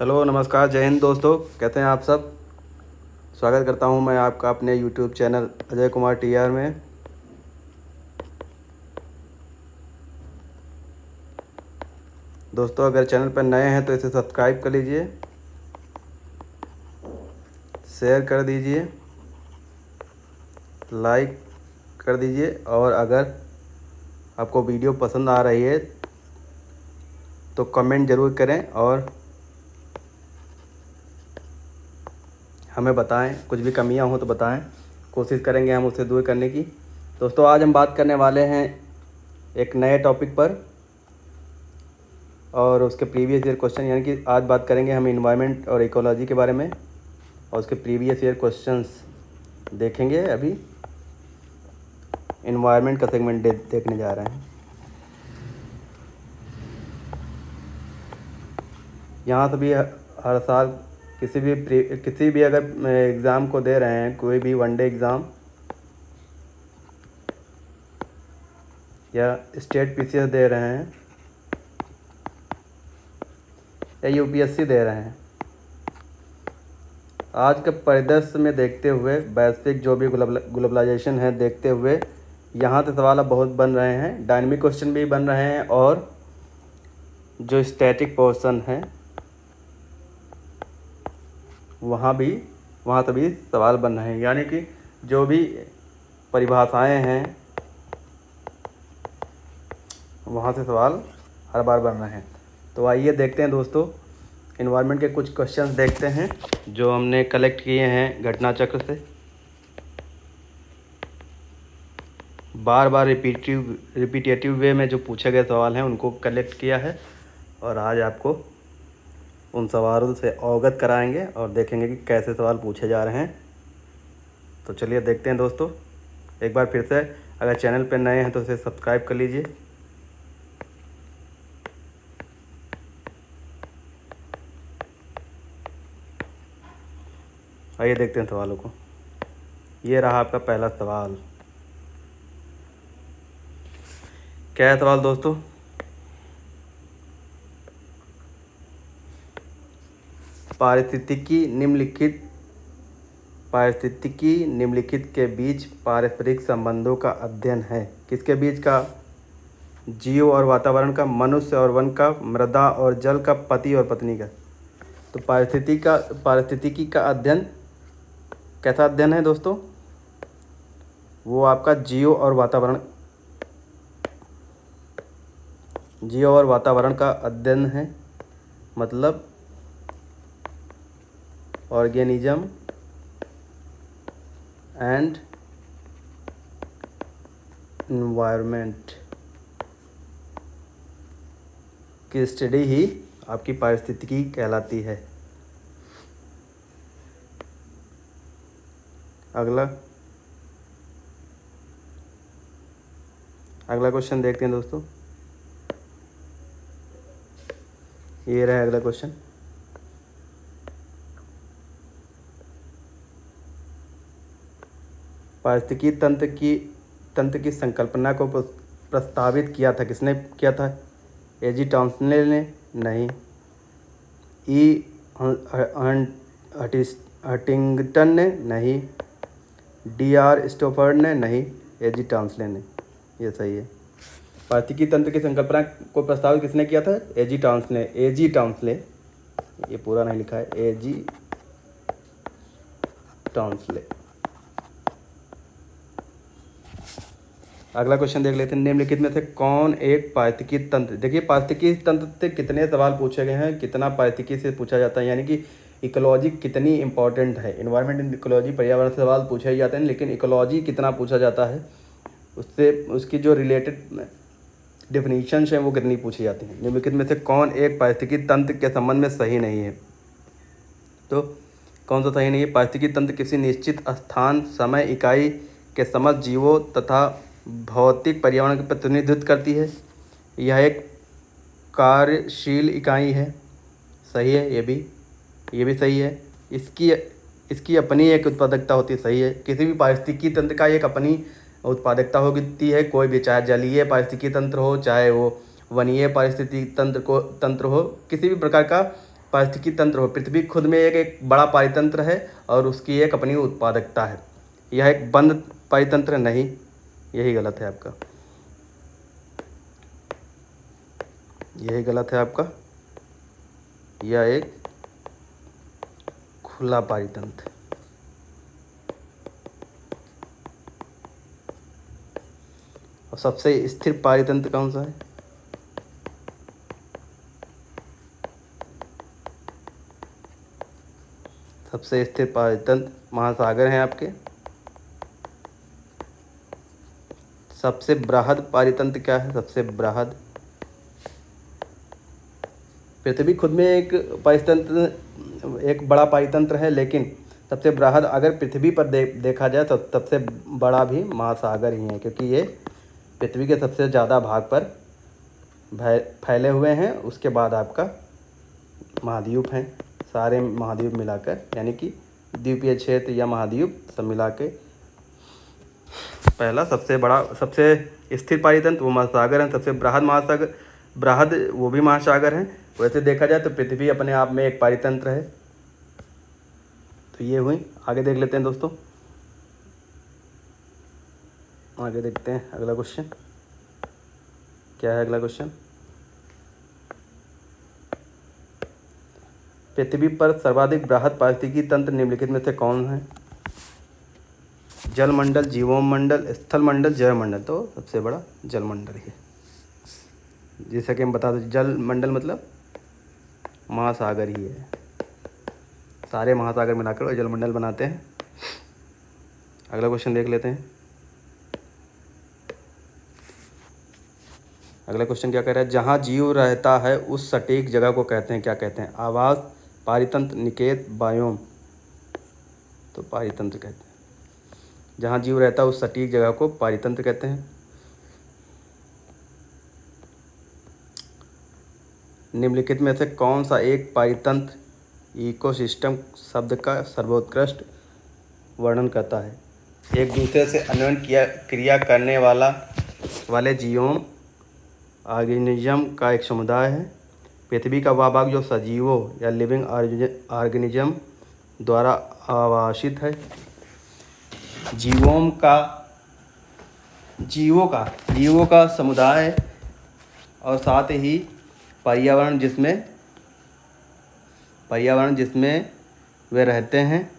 Hello नमस्कार, जय हिंद दोस्तों। कैसे हैं आप सब। स्वागत करता हूं मैं आपका अपने YouTube channel Ajay Kumar TR में। दोस्तों, अगर चैनल पर नए हैं तो इसे सब्सक्राइब कर लीजिए, शेयर कर दीजिए, लाइक कर दीजिए और अगर आपको वीडियो पसंद आ रही है तो कमेंट ज़रूर करें और हमें बताएं। कुछ भी कमियां हो तो बताएं, कोशिश करेंगे हम उसे दूर करने की। दोस्तों, आज हम बात करने वाले हैं एक नए टॉपिक पर और उसके प्रीवियस ईयर क्वेश्चन, यानी कि आज बात करेंगे हम इन्वायरमेंट और इकोलॉजी के बारे में और उसके प्रीवियस ईयर क्वेश्चंस देखेंगे। अभी इन्वायरमेंट का सेगमेंट देखने जा रहे हैं। यहाँ से भी हर साल किसी भी अगर एग्ज़ाम को दे रहे हैं, कोई भी वनडे एग्ज़ाम या स्टेट पीसीएस दे रहे हैं या यूपीएससी दे रहे हैं, आज के परिदृश्य में देखते हुए, वैश्विक जो भी ग्लोबलाइजेशन है देखते हुए, यहाँ से सवाल अब बहुत बन रहे हैं। डायनेमिक क्वेश्चन भी बन रहे हैं और जो स्टैटिक पोर्शन है वहाँ से भी सवाल बन रहे हैं, यानी कि जो भी परिभाषाएं हैं वहाँ से सवाल हर बार बन रहे हैं। तो आइए देखते हैं दोस्तों, इन्वायरमेंट के कुछ क्वेश्चंस देखते हैं जो हमने कलेक्ट किए हैं घटना चक्र से। बार बार रिपीटेटिव वे में जो पूछे गए सवाल हैं उनको कलेक्ट किया है और आज आपको उन सवालों से अवगत कराएंगे और देखेंगे कि कैसे सवाल पूछे जा रहे हैं। तो चलिए देखते हैं दोस्तों। एक बार फिर से अगर चैनल पर नए हैं तो इसे सब्सक्राइब कर लीजिए। आइए देखते हैं सवालों को। ये रहा आपका पहला सवाल। क्या है सवाल दोस्तों? पारिस्थितिकी निम्नलिखित के बीच पारस्परिक संबंधों का अध्ययन है। किसके बीच का? जीव और वातावरण का, मनुष्य और वन का, मृदा और जल का, पति और पत्नी का। तो पारिस्थितिकी का अध्ययन कैसा अध्ययन है दोस्तों? वो आपका जीव और वातावरण का अध्ययन है, मतलब ऑर्गेनिज्म एंड इन्वायरमेंट की स्टडी ही आपकी पारिस्थितिकी कहलाती है। अगला क्वेश्चन देखते हैं दोस्तों। ये रहा अगला क्वेश्चन। पारिस्थितिकी तंत्र की संकल्पना को प्रस्तावित किया था। किसने किया था? एजी टॉम्सन ने? नहीं। ई हटिंगटन ने? नहीं। DR स्टोफर्ड ने? नहीं। एजी टॉम्सन ने। ये सही है। पारिस्थितिकी तंत्र की संकल्पना को प्रस्तावित किसने किया था? एजी टॉम्सन। ये पूरा नहीं लिखा है, एजी टॉम्सन। अगला क्वेश्चन देख लेते हैं। निम्नलिखित में से कौन एक पारिस्थितिकी तंत्र? देखिए, पारिस्थितिकी तंत्र से कितने सवाल पूछे गए हैं, कितना पारिस्थितिकी से पूछा जाता है, यानी कि इकोलॉजी कितनी इंपॉर्टेंट है। इन्वायरमेंट एंड इकोलॉजी, पर्यावरण से सवाल पूछे ही जाते हैं, लेकिन इकोलॉजी कितना पूछा जाता है, उससे उसकी जो रिलेटेड डेफिनेशंस हैं वो कितनी पूछी जाती हैं। निम्नलिखित में से कौन एक पारिस्थितिकी तंत्र के संबंध में सही नहीं है? तो कौन सा सही नहीं है? पारिस्थितिकी तंत्र किसी निश्चित स्थान, समय, इकाई के समस्त जीवों तथा भौतिक पर्यावरण का प्रतिनिधित्व करती है। यह एक कार्यशील इकाई है। सही है। ये भी सही है। इसकी अपनी एक उत्पादकता होती है। सही है। किसी भी पारिस्थितिकी तंत्र का एक अपनी उत्पादकता होती है, कोई भी, चाहे जलीय पारिस्थितिकी तंत्र हो, चाहे वो वनीय पारिस्थितिकी तंत्र हो, किसी भी प्रकार का पारिस्थितिकी तंत्र हो। पृथ्वी खुद में एक बड़ा पारितंत्र है और उसकी एक अपनी उत्पादकता है। यह एक बंद पारितंत्र नहीं, यही गलत है आपका, यही गलत है आपका। यह एक खुला पारितंत्र। और सबसे स्थिर पारितंत्र कौन सा है? सबसे स्थिर पारितंत्र महासागर हैं आपके। सबसे बृहद पारितंत्र क्या है? सबसे बृहद, पृथ्वी खुद में एक पारितंत्र, एक बड़ा पारितंत्र है, लेकिन सबसे बृहद अगर पृथ्वी पर देखा जाए तो सबसे बड़ा भी महासागर ही है, क्योंकि ये पृथ्वी के सबसे ज़्यादा भाग पर फैले हुए हैं। उसके बाद आपका महाद्वीप हैं, सारे महाद्वीप मिलाकर, यानी कि द्वीपीय क्षेत्र या महाद्वीप सब मिला के पहला सबसे बड़ा, सबसे स्थिर पारितंत्र वो महासागर हैं। सबसे बृहद महासागर, बृहद वो भी महासागर हैं। वैसे देखा जाए तो पृथ्वी अपने आप में एक पारितंत्र है। तो ये हुई। आगे देख लेते हैं दोस्तों, आगे देखते हैं अगला क्वेश्चन क्या है। अगला क्वेश्चन, पृथ्वी पर सर्वाधिक बृहद पारिस्थितिकी तंत्र निम्नलिखित में से कौन है? जलमंडल, जीवमंडल, स्थलमंडल, जैवमंडल। तो सबसे बड़ा जलमंडल है। जैसा कि हम बता दें, जलमंडल मतलब महासागर ही है, सारे महासागर मिलाकर जलमंडल बनाते हैं। अगला क्वेश्चन देख लेते हैं। अगला क्वेश्चन क्या कह रहा है? जहाँ जीव रहता है उस सटीक जगह को कहते हैं, क्या कहते हैं? आवास, पारितंत्र, निकेत, बायोम। तो पारितंत्र कहते हैं। जहाँ जीव रहता है उस सटीक जगह को पारितंत्र कहते हैं। निम्नलिखित में से कौन सा एक पारितंत्र इकोसिस्टम शब्द का सर्वोत्कृष्ट वर्णन करता है? एक दूसरे से अन्योन्य क्रिया करने वाले जीवों ऑर्गेनिज्म का एक समुदाय है। पृथ्वी का वह भाग जो सजीवों या लिविंग ऑर्गेनिज्म द्वारा आवासित है। जीवों का समुदाय और साथ ही पर्यावरण जिसमें वे रहते हैं,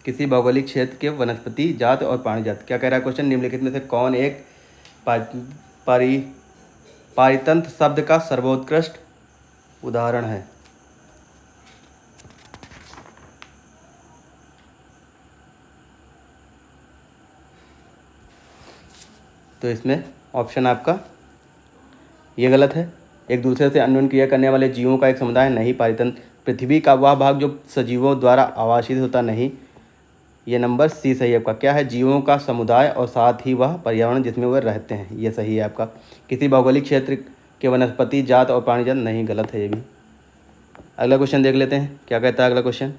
किसी भौगोलिक क्षेत्र के वनस्पति जात और प्राणी जात। क्या कह रहा है क्वेश्चन? निम्नलिखित में से कौन एक पारितंत्र शब्द का सर्वोत्कृष्ट उदाहरण है? तो इसमें ऑप्शन आपका ये गलत है। एक दूसरे से अन्योन्य क्रिया करने वाले जीवों का एक समुदाय नहीं, पारितंत्र। पृथ्वी का वह भाग जो सजीवों द्वारा आवासित होता नहीं, ये नंबर सी सही है आपका। क्या है? जीवों का समुदाय और साथ ही वह पर्यावरण जिसमें वह रहते हैं, ये सही है आपका। किसी भौगोलिक क्षेत्र के वनस्पति जात और प्राणी जात नहीं, गलत है ये भी। अगला क्वेश्चन देख लेते हैं क्या कहता है अगला क्वेश्चन।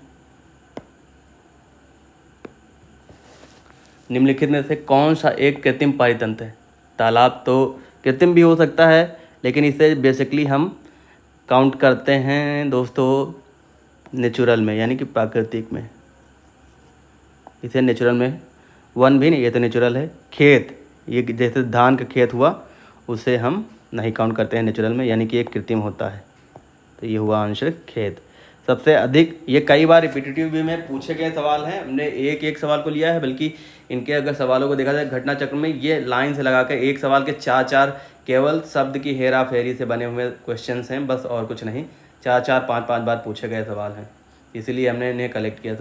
निम्नलिखित में से कौन सा एक कृत्रिम पारितंत्र है? तालाब तो कृत्रिम भी हो सकता है, लेकिन इसे बेसिकली हम काउंट करते हैं दोस्तों नेचुरल में, यानी कि प्राकृतिक में। इसे नेचुरल में, वन भी नहीं, ये तो नेचुरल है। खेत, ये जैसे धान का खेत हुआ, उसे हम नहीं काउंट करते हैं नेचुरल में, यानी कि एक कृत्रिम होता है। तो ये हुआ आंसर खेत। सबसे अधिक, ये कई बार रिपीटेटिव वे में पूछे गए सवाल हैं। हमने एक सवाल को लिया है, बल्कि इनके अगर सवालों को देखा जाए घटना चक्र में, ये लाइन से लगाकर एक सवाल के 4 केवल शब्द की हेरा फेरी से बने हुए क्वेश्चंस हैं, बस और कुछ नहीं। 4 5 बार पूछे गए सवाल हैं, इसीलिए हमने इन्हें कलेक्ट किया।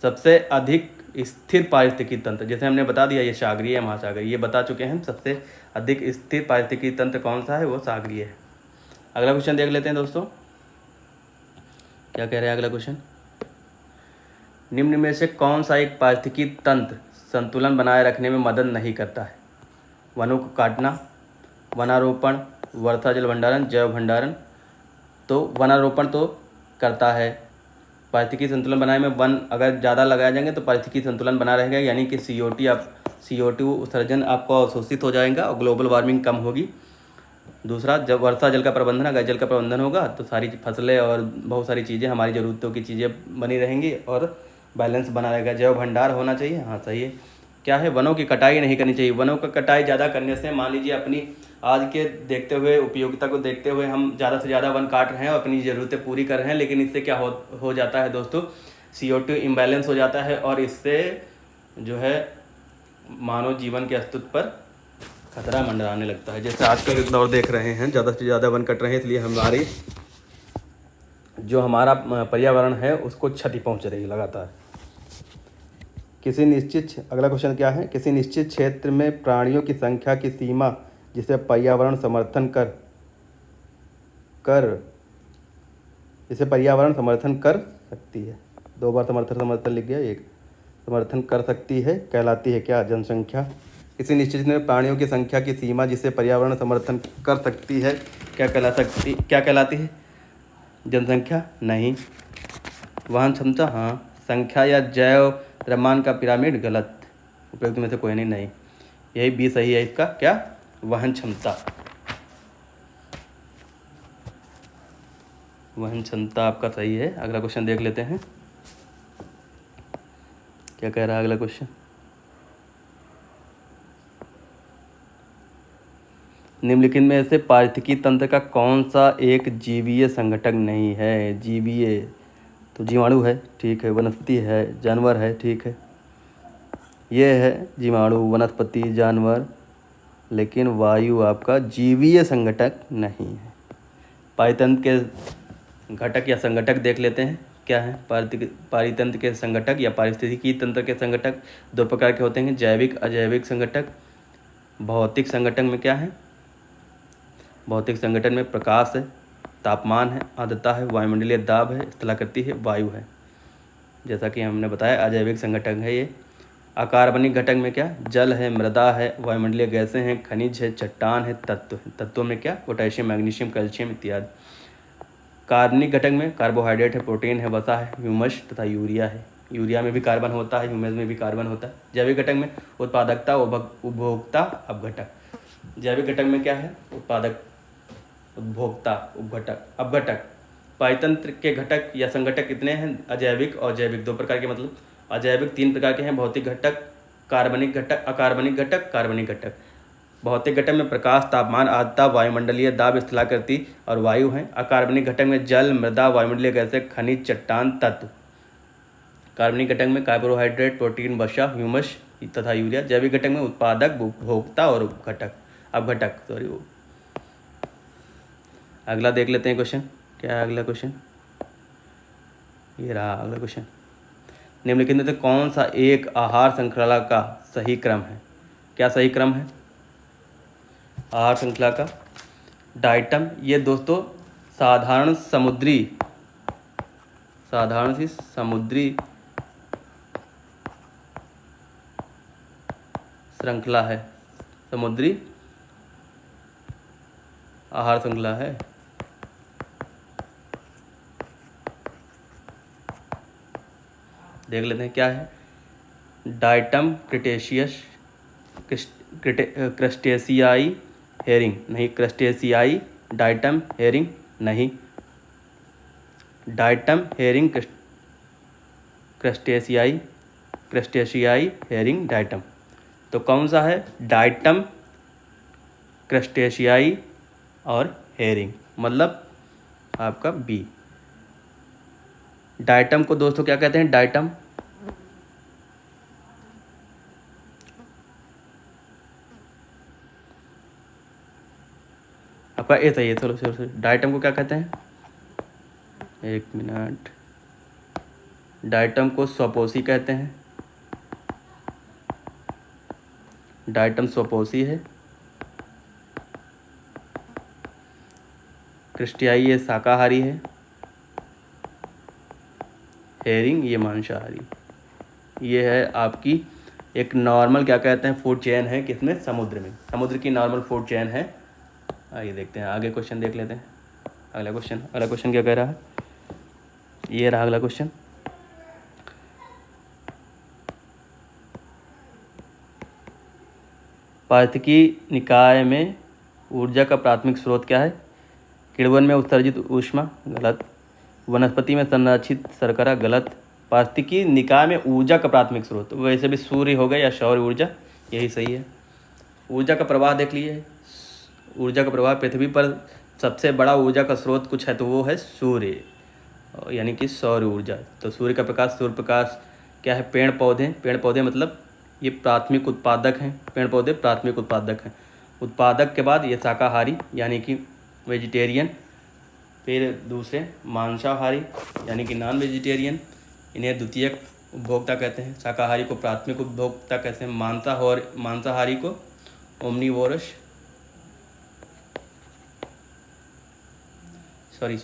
सबसे अधिक स्थिर पारिस्थितिकी तंत्र, जैसे हमने बता दिया ये सागरीय है, महासागरीय, ये बता चुके हैं हम। सबसे अधिक स्थिर पारिस्थितिकी तंत्र कौन सा है? वो सागरीय है। अगला क्वेश्चन देख लेते हैं दोस्तों, क्या कह रहे हैं अगला क्वेश्चन। निम्न में से कौन सा एक पारिस्थितिकी तंत्र संतुलन बनाए रखने में मदद नहीं करता है? वनों को काटना, वनारोपण, वर्षा जल भंडारण, जैव भंडारण। तो वनारोपण तो करता है। पारिस्थितिकी संतुलन बनाने में वन अगर ज़्यादा लगाए जाएंगे तो पारिस्थितिकी संतुलन बना रहेगा, यानी कि CO2 उत्सर्जन आपको अवशोषित हो जाएगा और ग्लोबल वार्मिंग कम होगी। दूसरा, जब वर्षा जल का प्रबंधन, अगर जल का प्रबंधन होगा तो सारी फसलें और बहुत सारी चीज़ें, हमारी ज़रूरतों की चीज़ें बनी रहेंगी और बैलेंस बना रहेगा। जैव भंडार होना चाहिए, हाँ सही है। क्या है, वनों की कटाई नहीं करनी चाहिए। वनों का कटाई ज़्यादा करने से, मान लीजिए अपनी आज के देखते हुए, उपयोगिता को देखते हुए हम ज़्यादा से ज़्यादा वन काट रहे हैं और अपनी ज़रूरतें पूरी कर रहे हैं, लेकिन इससे क्या हो जाता है दोस्तों, CO2 इम्बैलेंस हो जाता है और इससे जो है मानव जीवन के अस्तित्व पर खतरा मंडराने लगता है। जैसे आजकल दौर देख रहे हैं, ज़्यादा से ज़्यादा वन कट रहे हैं, इसलिए हमारी जो हमारा पर्यावरण है उसको क्षति पहुंच रही है लगातार। अगला क्वेश्चन क्या है, किसी निश्चित क्षेत्र में प्राणियों की संख्या की सीमा जिसे पर्यावरण समर्थन कर सकती है। 2 बार समर्थन लिख गया, एक समर्थन कर सकती है कहलाती है क्या, जनसंख्या। किसी निश्चित में प्राणियों की संख्या की सीमा जिसे पर्यावरण समर्थन कर सकती है क्या कहलाती है, जनसंख्या नहीं। वहन क्षमता, हाँ। संख्या या जैव द्रव्यमान का पिरामिड, गलत। उपयुक्त में से कोई नहीं। यही बी सही है इसका, क्या, वहन क्षमता। वहन क्षमता आपका सही है। अगला क्वेश्चन देख लेते हैं, क्या कह रहा है अगला क्वेश्चन। निम्नलिखित में से पारिस्थितिकी तंत्र का कौन सा एक जीवीय संगठक नहीं है। जीवीय तो जीवाणु है, ठीक है। वनस्पति है, जानवर है, ठीक है। ये है जीवाणु, वनस्पति, जानवर, लेकिन वायु आपका जीवीय संगठक नहीं है। पारितंत्र के घटक या संगठक देख लेते हैं, क्या है। पारितंत्र के संगठक या पारिस्थितिकी तंत्र के संगठक 2 प्रकार के होते हैं, जैविक, अजैविक संगठक। भौतिक संगठन में क्या है, भौतिक संगठन में प्रकाश है, तापमान है, आर्द्रता है, वायुमंडलीय दाब है, स्थलाकृति है, वायु है। जैसा कि हमने बताया, अजैविक संगठन है ये। अकार्बनिक घटक में क्या, जल है, मृदा है, वायुमंडलीय गैसें हैं, खनिज है, चट्टान है, तत्व है। तत्वों में क्या, पोटेशियम, मैग्नीशियम, कैल्शियम इत्यादि। कार्बनिक घटक में कार्बोहाइड्रेट है, प्रोटीन है, वसा है, ह्यूमस तथा यूरिया है। यूरिया में भी कार्बन होता है, ह्यूमस में भी कार्बन होता है। जैविक घटक में उत्पादकता, उपभोक्ता, अपघटक। जैविक घटक में क्या है, उत्पादक, उपभोक्ता, अपघटक। पारितंत्र के घटक या संगठक कितने हैं, अजैविक और जैविक, 2 प्रकार के। मतलब अजैविक 3 प्रकार के हैं, भौतिक घटक, कार्बनिक घटक, अकार्बनिक घटक, कार्बनिक घटक। भौतिक घटक में प्रकाश, तापमान, आर्द्रता, वायुमंडलीय दाब, स्थलाकृति और वायु हैं। अकार्बनिक घटक में जल, मृदा, वायुमंडलीय गैसें, खनिज, चट्टान, तत्व। कार्बनिक घटक में कार्बोहाइड्रेट, प्रोटीन, वसा, ह्यूमस तथा यूरिया। जैविक घटक में उत्पादक, उपभोक्ता और अपघटक। अगला देख लेते हैं क्वेश्चन, क्या है अगला क्वेश्चन। ये रहा अगला क्वेश्चन। निम्नलिखित में से कौन सा एक आहार श्रृंखला का सही क्रम है। क्या सही क्रम है आहार श्रृंखला का, डाइटम। ये दोस्तों साधारण सी समुद्री श्रृंखला है, समुद्री आहार श्रृंखला है। देख लेते हैं क्या है, डाइटम, क्रस्टेशियाई, हेरिंग नहीं, क्रस्टेशियाई, डाइटम, हेरिंग नहीं, डाइटम, हेरिंग, क्रस्टेशियाई, हेरिंग, डाइटम। तो कौन सा है, डाइटम, क्रस्टेशियाई और हेरिंग, मतलब आपका बी। डाइटम को दोस्तों क्या कहते हैं, डाइटम आपका ए सही है। चलो डाइटम को क्या कहते हैं, 1 मिनट। डाइटम को स्वपोषी कहते हैं, डाइटम स्वपोषी है। क्रस्टेशियाई ये शाकाहारी है, हेरिंग ये मांसाहारी। ये है आपकी एक नॉर्मल क्या कहते हैं फूड चेन है, किसमें, समुद्र में। समुद्र की नॉर्मल फूड चेन है। आइए देखते हैं आगे क्वेश्चन देख लेते हैं। अगला क्वेश्चन क्या कह रहा है, ये रहा अगला क्वेश्चन। पारिस्थितिकी निकाय में ऊर्जा का प्राथमिक स्रोत क्या है? किण्वन में उत्सर्जित ऊष्मा, गलत। वनस्पति में संरक्षित शर्करा, गलत। पारिस्थितिकी निकाय में ऊर्जा का प्राथमिक स्रोत, वैसे भी सूर्य हो गया या सौर ऊर्जा, यही सही है। ऊर्जा का प्रवाह देख लीजिए। ऊर्जा का प्रवाह, पृथ्वी पर सबसे बड़ा ऊर्जा का स्रोत कुछ है तो वो है सूर्य, यानी कि सौर ऊर्जा। तो सूर्य का प्रकाश, सूर्य प्रकाश क्या है? पेड़ पौधे। पेड़ पौधे मतलब ये प्राथमिक उत्पादक हैं, पेड़ पौधे प्राथमिक उत्पादक हैं। उत्पादक के बाद ये शाकाहारी यानी कि वेजिटेरियन, फिर दूसरे मांसाहारी यानी कि नॉन वेजिटेरियन, इन्हें द्वितीयक उपभोक्ता कहते हैं। शाकाहारी को प्राथमिक उपभोक्ता कहते हैं। मांसाहारी को ओमनीवोरस, सॉरी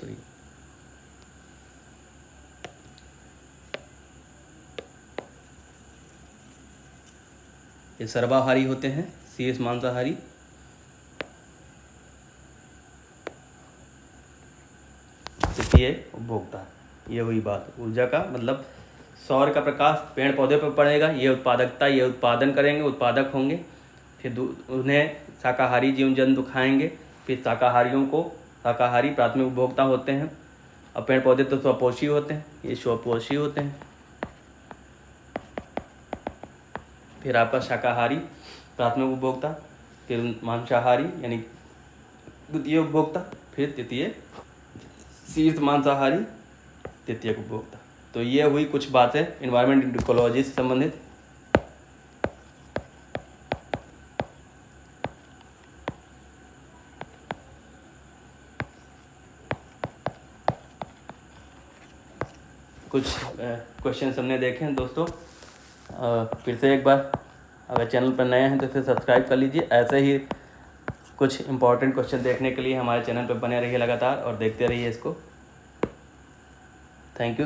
ये सर्वाहारी होते हैं, शीर्ष मांसाहारी। तृतीय उपभोक्ता। ये हुई बात। ऊर्जा का मतलब सौर का प्रकाश पेड़ पौधे पर पड़ेगा, ये उत्पादकता, ये उत्पादन करेंगे, उत्पादक होंगे। फिर उन्हें शाकाहारी जीव जंतु खाएंगे। फिर शाकाहारी प्राथमिक उपभोक्ता होते हैं। और पेड़ पौधे तो स्वपोषी होते हैं, ये स्वपोषी होते हैं। फिर आपका शाकाहारी प्राथमिक उपभोक्ता, फिर मांसाहारी यानी द्वितीय उपभोक्ता, फिर तृतीय शीर्ष मांसाहारी, तृतीय उपभोक्ता। तो ये हुई कुछ बातें एनवायरमेंट इकोलॉजी से संबंधित। कुछ क्वेश्चन हमने देखे हैं दोस्तों। फिर से एक बार, अगर चैनल पर नए हैं तो इसे सब्सक्राइब कर लीजिए। ऐसे ही कुछ इंपॉर्टेंट क्वेश्चन देखने के लिए हमारे चैनल पर बने रहिए लगातार और देखते रहिए इसको। Thank you.